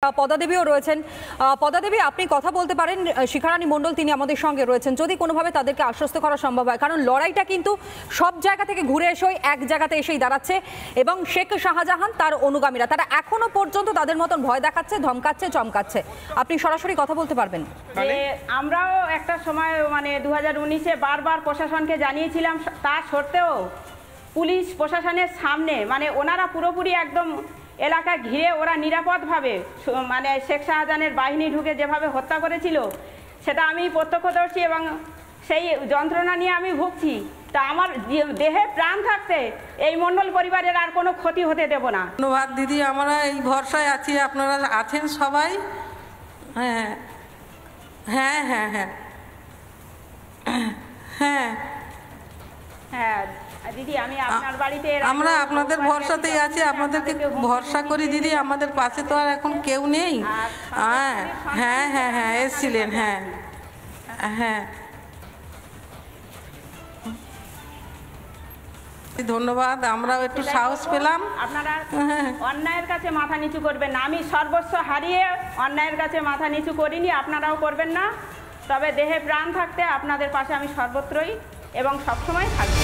পদাদেবীও রয়েছেন। পদাদেবী, আপনি কথা বলতে পারেন। শিখারানী মণ্ডল তিনি আমাদের সঙ্গে রয়েছেন। যদি কোনোভাবে তাদেরকে আশ্বস্ত করা সম্ভব হয়, কারণ লড়াইটা কিন্তু সব জায়গা থেকে ঘুরে এসেই এক জায়গাতে এসেই দাঁড়াচ্ছে এবং শেখ শাহজাহান তার অনুগামীরা তারা এখনো পর্যন্ত তাদের মতন ভয় দেখাচ্ছে, ধমকাচ্ছে, চমকাচ্ছে। আপনি সরাসরি কথা বলতে পারবেন? আমরাও একটা সময় 2019-এ বারবার প্রশাসনকে জানিয়েছিলাম, তা সত্ত্বেও পুলিশ প্রশাসনের সামনে ওনারা পুরোপুরি একদম এলাকা ঘিরে ওরা নিরাপদভাবে শেখ শাহজাহানের বাহিনী ঢুকে যেভাবে হত্যা করেছিল সেটা আমি প্রত্যক্ষদর্শী এবং সেই যন্ত্রণা নিয়ে আমি ভুগছি। তা আমার দেহে প্রাণ থাকতে এই মণ্ডল পরিবারের আর কোনো ক্ষতি হতে দেব না। ধন্যবাদ দিদি, আমরা এই ভরসায় আছি, আপনারা আছেন সবাই। হ্যাঁ হ্যাঁ হ্যাঁ হ্যাঁ হ্যাঁ হ্যাঁ দিদি, আমি আপনার বাড়িতে আমরা আপনাদের ভরসাতেই আছি, আপনাদেরকে ভরসা করি দিদি। আমাদের পাশে তো আর এখন কেউ নেই। হ্যাঁ হ্যাঁ হ্যাঁ হ্যাঁ এসেছিলেন। হ্যাঁ হ্যাঁ ধন্যবাদ, আমরাও একটু সাহস পেলাম। আপনারা অন্যায়ের কাছে মাথা নিচু করবেন না। আমি সর্বস্ব হারিয়ে অন্যায়ের কাছে মাথা নিচু করিনি, আপনারাও করবেন না। তবে দেহে প্রাণ থাকতে আপনাদের পাশে আমি সর্বত্রই এবং সবসময় থাকবো।